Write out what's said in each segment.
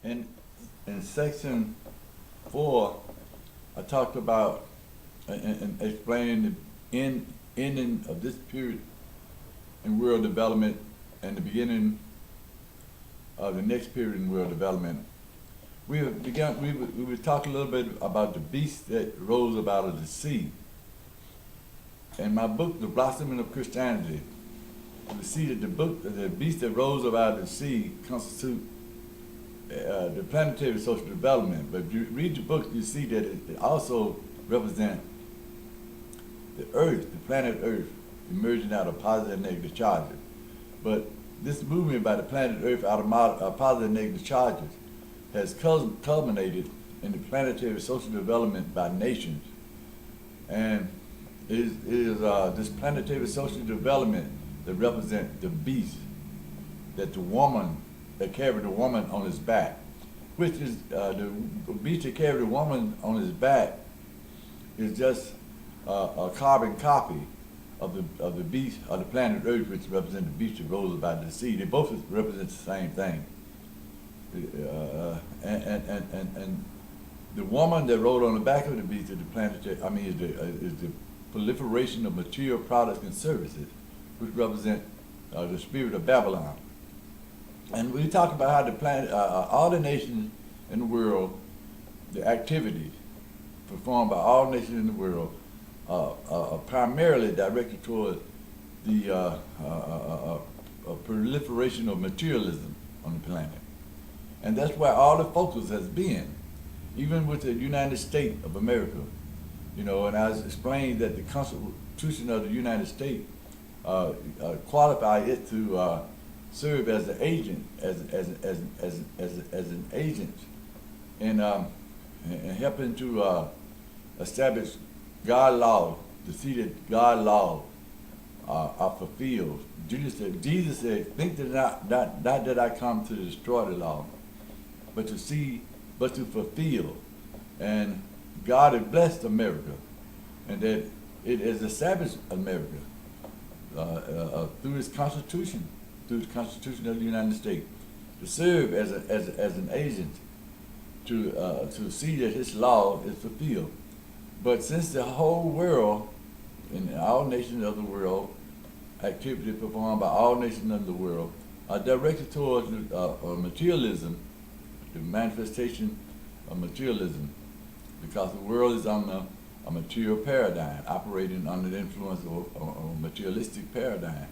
In section 4, I talked about and explained the ending of this period in world development and the beginning of the next period in world development. We were talking a little bit about the beast that rose up out of the sea. In my book, The Blossoming of Christianity, we see that the beast that rose up out of the sea constitute the planetary social development. But if you read the book, you see that it also represents the Earth, the planet Earth, emerging out of positive and negative charges. But this movement by the planet Earth out of positive and negative charges has culminated in the planetary social development by nations. And it is this planetary social development that represents the beast that carried the woman on his back, which is the beast that carried the woman on his back is just a carbon copy of the beast of the planet Earth, which represents the beast that rose up out of the sea. They both represent the same thing. And the woman that rode on the back of the beast of the planetary, is the proliferation of material products and services, which represent the spirit of Babylon. And we talked about how the planet, all the nations in the world, the activities performed by all nations in the world are primarily directed toward the proliferation of materialism on the planet. And that's where all the focus has been, even with the United States of America. And I was explaining that the Constitution of the United States qualifies it to serve as an agent, as an agent in helping to establish God law, to see that God law are fulfilled. Jesus said, think that not that I come to destroy the law, but to fulfill. And God has blessed America, and that it has established America through its Constitution, of the United States, to serve as an agent to see that His law is fulfilled. But since the whole world, in all nations of the world, activities performed by all nations of the world are directed towards materialism, the manifestation of materialism, because the world is on a material paradigm, operating under the influence of a materialistic paradigm.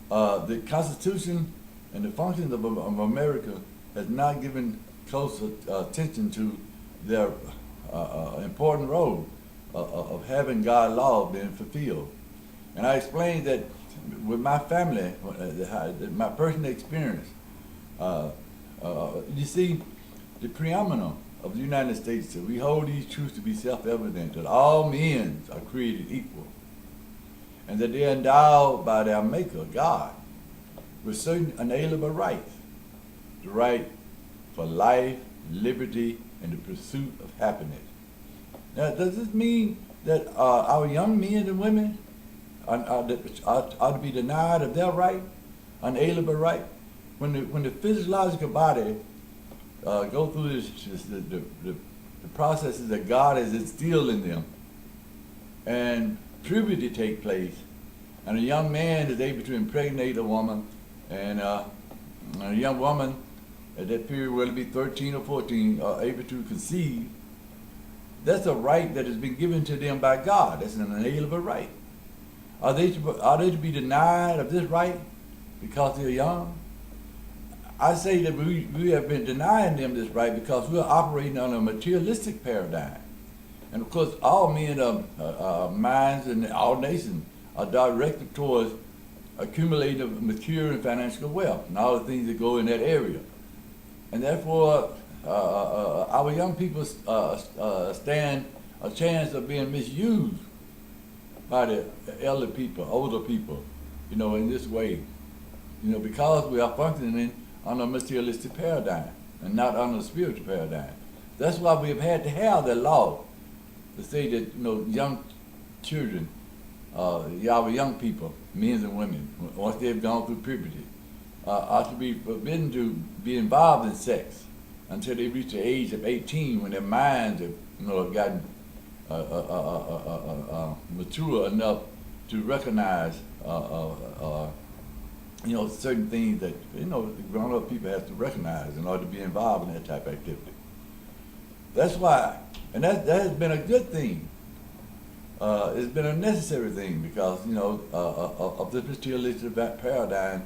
The Constitution and the functions of America has not given close attention to their important role of having God's law being fulfilled. And I explained that with my family, my personal experience, you see, the preeminence of the United States, that we hold these truths to be self-evident, that all men are created equal, and that they are endowed by their Maker, God, with certain unalienable rights, the right for life, liberty, and the pursuit of happiness. Now, does this mean that our young men and women are to be denied of their right, unalienable right? When the physiological body go through the processes that God has instilled in them, and puberty take place, and a young man is able to impregnate a woman, and a young woman at that period, whether it be 13 or 14, are able to conceive. That's a right that has been given to them by God. That's an inalienable right. Are they to be denied of this right because they're young? I say that we have been denying them this right because we're operating on a materialistic paradigm. And of course, all men of minds and all nations are directed towards accumulating material and financial wealth and all the things that go in that area. And therefore, our young people stand a chance of being misused by the elder people, older people, in this way. Because we are functioning on a materialistic paradigm and not on a spiritual paradigm. That's why we have had to have the law to say that young children, our young people, men and women, once they've gone through puberty, are to be forbidden to be involved in sex until they reach the age of 18, when their minds have, gotten mature enough to recognize, certain things that, grown-up people have to recognize in order to be involved in that type of activity. That's why, and that has been a good thing. It's been a necessary thing because, of this materialistic paradigm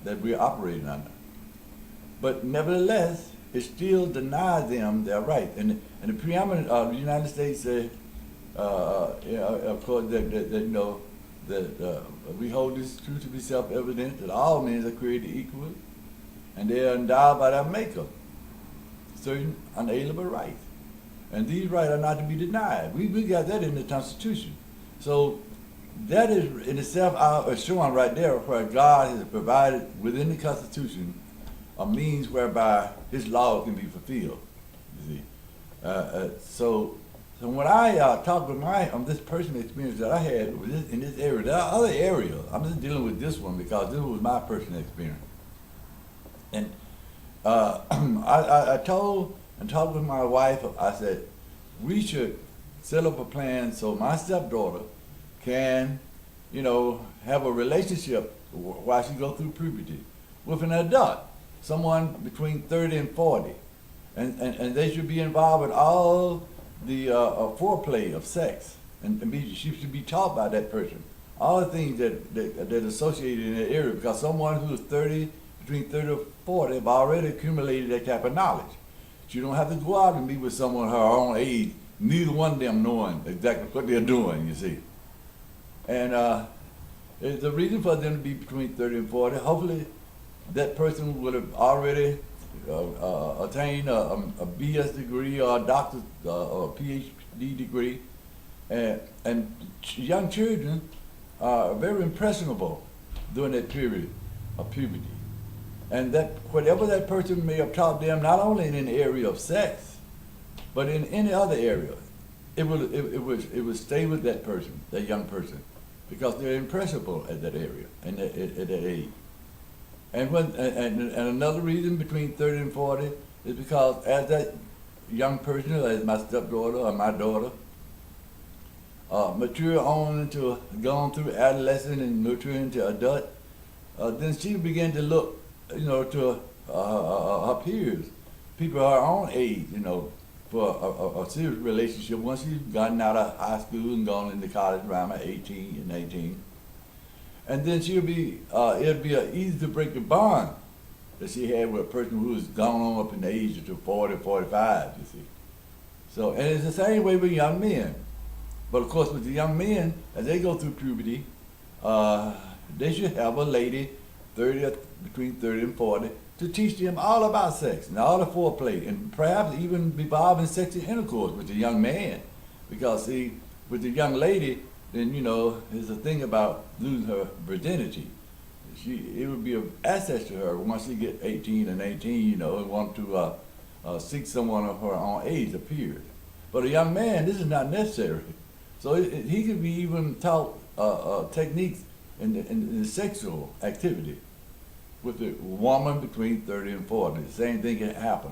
that we're operating under. But nevertheless, it still denies them their rights. And the preeminent of the United States, of course, that we hold this truth to be self-evident, that all men are created equal, and they are endowed by their Maker certain unalienable rights. And these rights are not to be denied. We got that in the Constitution. So that is in itself showing right there where God has provided within the Constitution a means whereby His law can be fulfilled. You see, so when I talk with this personal experience that I had in this area, there are other areas. I'm just dealing with this one because this was my personal experience. And I told and talked with my wife. I said we should set up a plan so my stepdaughter can, have a relationship while she goes through puberty with an adult, someone between 30 and 40, and they should be involved in all the foreplay of sex, and she should be taught by that person all the things that associated in that area, because someone who is between 30 and 40 have already accumulated that type of knowledge. You don't have to go out and be with someone her own age, neither one of them knowing exactly what they're doing, you see. And there's a reason for them to be between 30 and 40. Hopefully that person would have already attained a BS degree or a doctor's or a PhD degree. And young children are very impressionable during that period of puberty. And that whatever that person may have taught them, not only in the area of sex, but in any other area, it would stay with that person, that young person, because they're impressionable at that area and at that age. And another reason between 30 and 40 is because as that young person, as my stepdaughter or my daughter, mature on gone through adolescence and mature into adult, then she began to look, to her peers, people her own age, for a serious relationship once she's gotten out of high school and gone into college around 18 and 19. And then it'll be easy to break the bond that she had with a person who has gone on up in the age of 40, 45, you see. So, and it's the same way with young men. But of course with the young men, as they go through puberty, they should have a lady between 30 and 40 to teach them all about sex and all the foreplay, and perhaps even be involved in sexual intercourse with the young man. Because see, with the young lady, then there's a thing about losing her virginity. It would be an asset to her once she get 18 and 19, and want to seek someone of her own age, or peers. But a young man, this is not necessary. So he could be even taught techniques in the sexual activity with a woman between 30 and 40. The same thing can happen.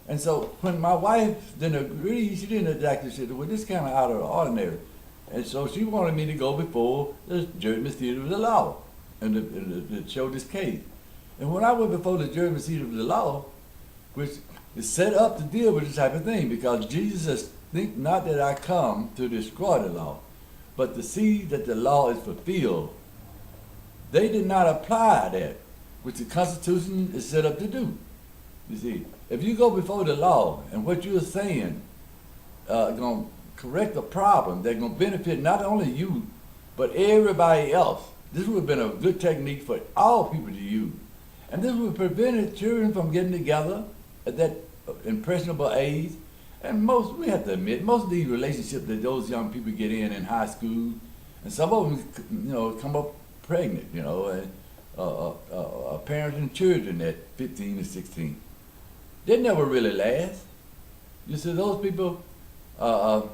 And so when my wife didn't agree, she didn't exactly say, well, this is kind of out of the ordinary. And so she wanted me to go before the judgment seat of the law and to show this case. And when I went before the judgment seat of the law, which is set up to deal with this type of thing, because Jesus says, think not that I come to destroy the law, but to see that the law is fulfilled. They did not apply that, which the Constitution is set up to do. You see, if you go before the law and what you're saying going to correct a problem that's going to benefit not only you, but everybody else, this would have been a good technique for all people to use. And this would have prevented children from getting together at that impressionable age. And we have to admit, most of these relationships that those young people get in high school, and some of them, come up pregnant, and parents and children at 15 and 16. They never really last. You see, those people will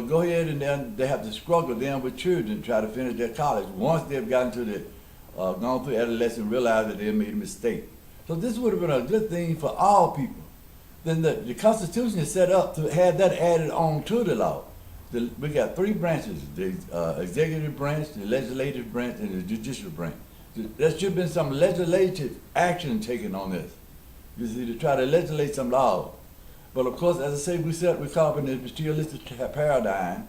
go ahead and then they have to struggle then with children to try to finish their college once they've gotten to the gone through adolescence and realized that they had made a mistake. So this would have been a good thing for all people. Then the Constitution is set up to have that added on to the law. We got three branches: the executive branch, the legislative branch, and the judicial branch. There should have been some legislative action taken on this, you see, to try to legislate some laws. But of course, as I say, we're caught up in this materialistic paradigm,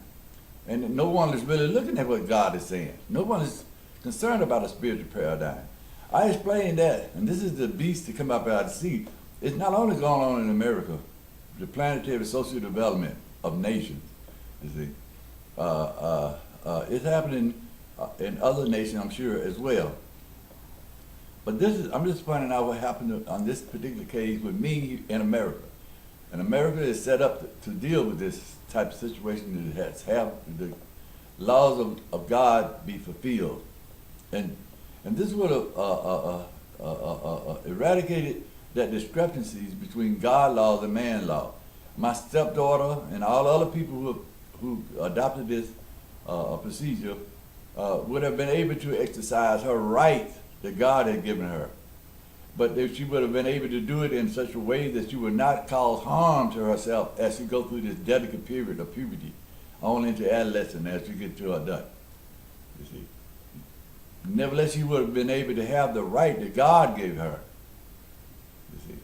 and no one is really looking at what God is saying. No one is concerned about a spiritual paradigm. I explained that, and this is the beast that come up out of the sea. It's not only going on in America, the planetary social development of nations, you see. It's happening in other nations, I'm sure, as well. But I'm just pointing out what happened on this particular case with me in America. And America is set up to deal with this type of situation that has have the laws of God be fulfilled. And this would have eradicated that discrepancies between God laws and man law. My stepdaughter and all the other people who adopted this procedure would have been able to exercise her right that God had given her. But if she would have been able to do it in such a way that she would not cause harm to herself as she goes through this delicate period of puberty, on into adolescence as she gets to adult. You see. Nevertheless, she would have been able to have the right that God gave her. You see.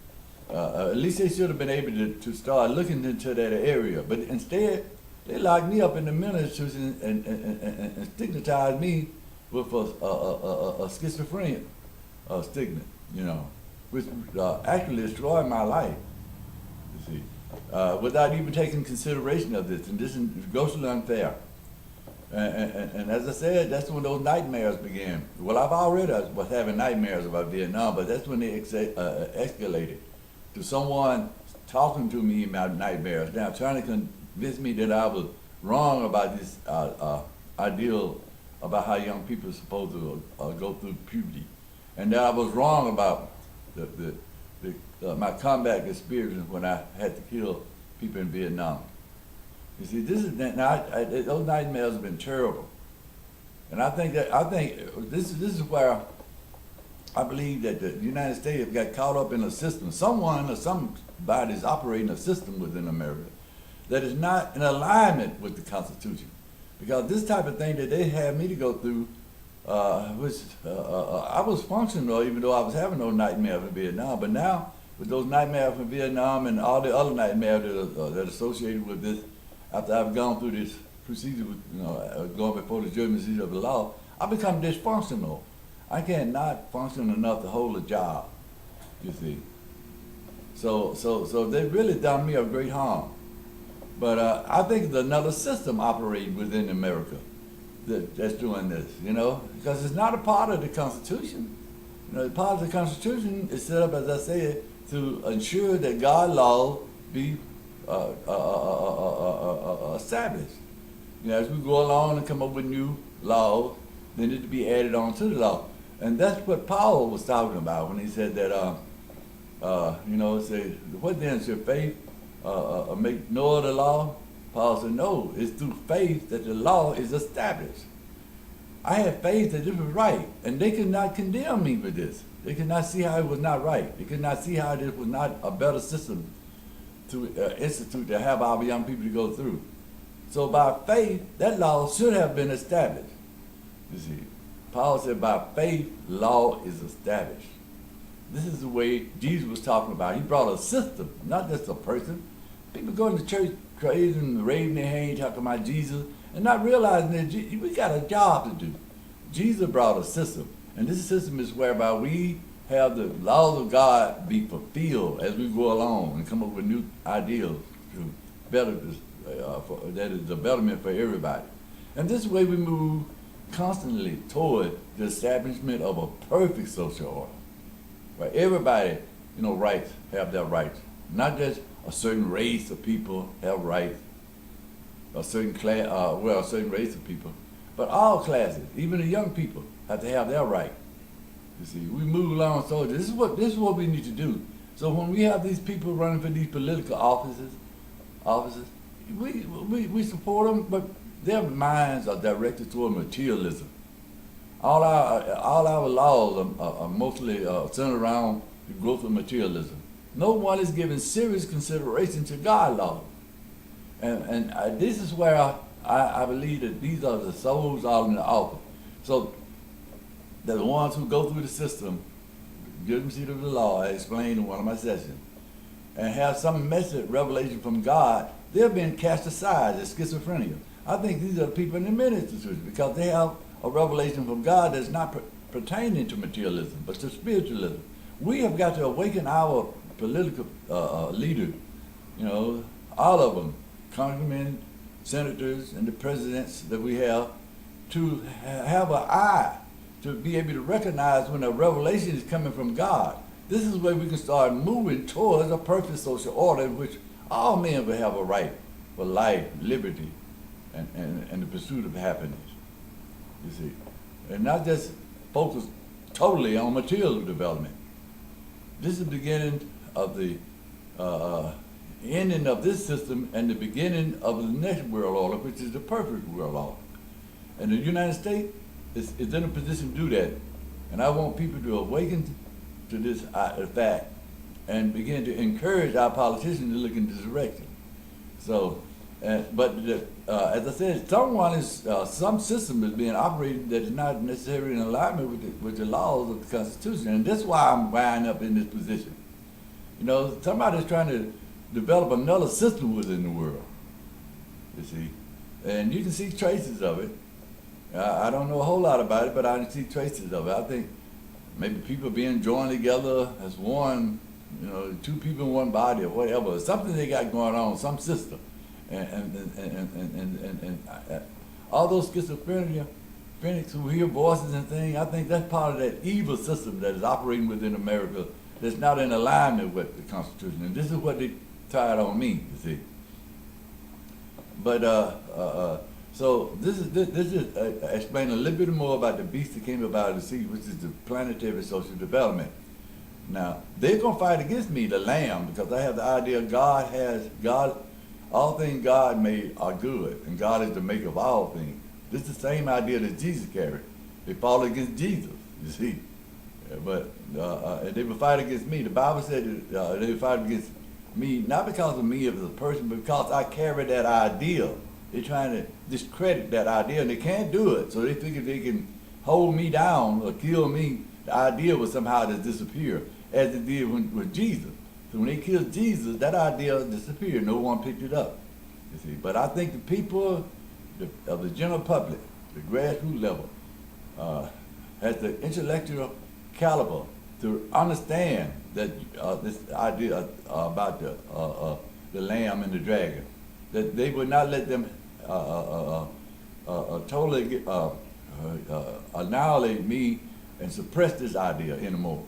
At least they should have been able to start looking into that area. But instead, they locked me up in the mental institution and stigmatized me with a schizophrenia stigma, you know, which actually destroyed my life, you see, without even taking consideration of this. And this is grossly unfair. And as I said, that's when those nightmares began. Well, I've already was having nightmares about Vietnam, but that's when they escalated to someone talking to me about nightmares, now trying to convince me that I was wrong about this ideal about how young people are supposed to go through puberty, and that I was wrong about my combat experience when I had to kill people in Vietnam. You see, this is those nightmares have been terrible, and I think this is where I believe that the United States got caught up in a system. Someone or somebody is operating a system within America that is not in alignment with the Constitution. Because this type of thing that they had me to go through, I was functional even though I was having those nightmares in Vietnam. But now, with those nightmares from Vietnam and all the other nightmares that are associated with this, after I've gone through this procedure, going before the judgment seat of the law, I become dysfunctional. I cannot function enough to hold a job, you see. So they really done me a great harm. But I think there's another system operating within America that's doing this, you know, because it's not a part of the Constitution. You know, part of the Constitution is set up, as I said, to ensure that God's law be established. You know, as we go along and come up with new laws, they need to be added on to the law. And that's what Paul was talking about when he said that, say, what then should faith make no other law? Paul said, no, it's through faith that the law is established. I had faith that this was right, and they could not condemn me for this. They could not see how it was not right. They could not see how this was not a better system to institute to have our young people to go through. So by faith, that law should have been established. You see, Paul said by faith, law is established. This is the way Jesus was talking about. He brought a system, not just a person. People going to church crazy and raving their hand talking about Jesus and not realizing that we got a job to do. Jesus brought a system, and this system is whereby we have the laws of God be fulfilled as we go along and come up with new ideals to better that is the betterment for everybody. And this way we move constantly toward the establishment of a perfect social order, where everybody, rights have their rights. Not just a certain race of people have rights, a certain class, a certain race of people, but all classes, even the young people, have to have their right. You see, we move along so this is what we need to do. So when we have these people running for these political offices, we support them, but their minds are directed toward materialism. all our laws are mostly centered around the growth of materialism. No one is giving serious consideration to God law. And this is where I believe that these are the souls out in the altar. So the ones who go through the system, give them seat of the law, I explained in one of my sessions, and have some message, revelation from God, they're being cast aside as schizophrenia. I think these are the people in the ministry because they have a revelation from God that's not pertaining to materialism, but to spiritualism. We have got to awaken our political leaders, all of them, congressmen, senators, and the presidents that we have, to have an eye to be able to recognize when a revelation is coming from God. This is where we can start moving towards a perfect social order in which all men will have a right for life, liberty, and the pursuit of happiness, you see. And not just focus totally on material development. This is the beginning of the ending of this system and the beginning of the next world order, which is the perfect world order. And the United States is in a position to do that. And I want people to awaken to this fact and begin to encourage our politicians to look in this direction. So, but as I said, some system is being operated that is not necessarily in alignment with the laws of the Constitution, and that's why I'm winding up in this position. Somebody's trying to develop another system within the world, you see, and you can see traces of it. I don't know a whole lot about it, but I can see traces of it. I think maybe people being joined together as one, two people in one body or whatever, something they got going on, some system. And all those schizophrenics who hear voices and things, I think that's part of that evil system that is operating within America that's not in alignment with the Constitution. And this is what they tried on me, you see. But so this is explain a little bit more about the beast that came about of the sea, which is the planetary social development. Now they're gonna fight against me, the Lamb, because I have the idea God. All things God made are good, and God is the maker of all things. This is the same idea that Jesus carried. They fought against Jesus, you see. But they would fight against me. The Bible said that they would fight against me, not because of me as a person, but because I carry that idea. They're trying to discredit that idea, and they can't do it. So they figure they can hold me down or kill me. The idea will somehow just disappear, as it did with Jesus. So when they killed Jesus, that idea disappeared. No one picked it up, you see. But I think the people of the general public, the grassroots level, has the intellectual caliber to understand that this idea about the lamb and the dragon, that they would not let them totally annihilate me and suppress this idea anymore.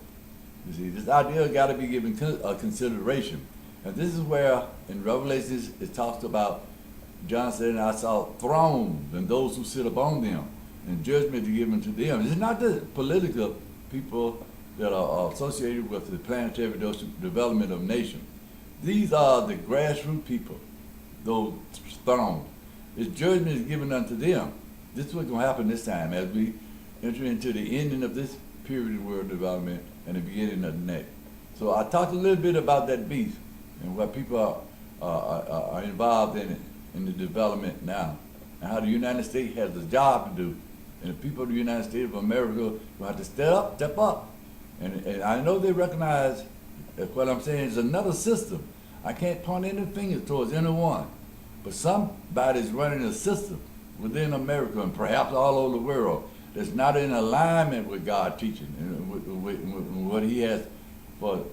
You see, this idea got to be given consideration. And this is where in Revelations it talks about, John said, and I saw thrones and those who sit upon them, and judgment to given to them. It's not the political people that are associated with the planetary development of nations. These are the grassroots people, those thrones. Its judgment is given unto them. This is what's going to happen this time as we enter into the ending of this period of world development and the beginning of the next. So I talked a little bit about that beast and what people are involved in it, in the development now, and how the United States has a job to do. And the people of the United States of America will have to step up. And I know they recognize that what I'm saying is another system. I can't point any fingers towards anyone, but somebody's running a system within America and perhaps all over the world that's not in alignment with God's teaching and with what He has for,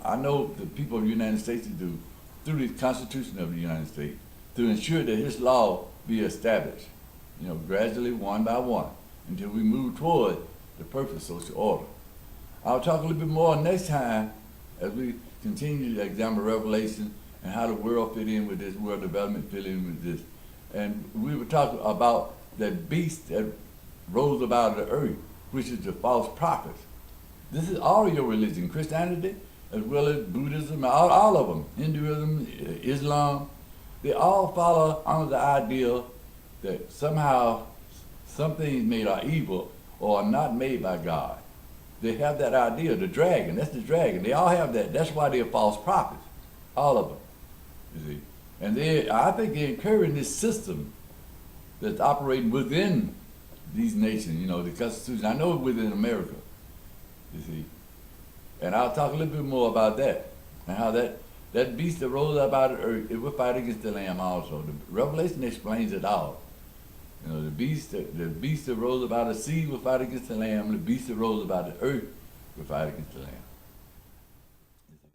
I know the people of the United States to do through the Constitution of the United States to ensure that His law be established, gradually one by one until we move toward the perfect social order. I'll talk a little bit more next time as we continue to examine Revelation and how the world fit in with this, world development fit in with this. And we were talking about that beast that rose up out of the earth, which is the false prophets. This is all of your religion, Christianity, as well as Buddhism, all of them, Hinduism, Islam. They all follow under the idea that somehow some things made are evil, or are not made by God. They have that idea, the dragon, that's the dragon. They all have that. That's why they're false prophets. All of them, you see. And I think they're encouraging this system that's operating within these nations, you know, the Constitution. I know within America, you see. And I'll talk a little bit more about that and how that beast that rose up out of the earth, it will fight against the Lamb also. The Revelation explains it all. You know, the beast that rose up out of the sea will fight against the Lamb. The beast that rose up out of the earth will fight against the Lamb.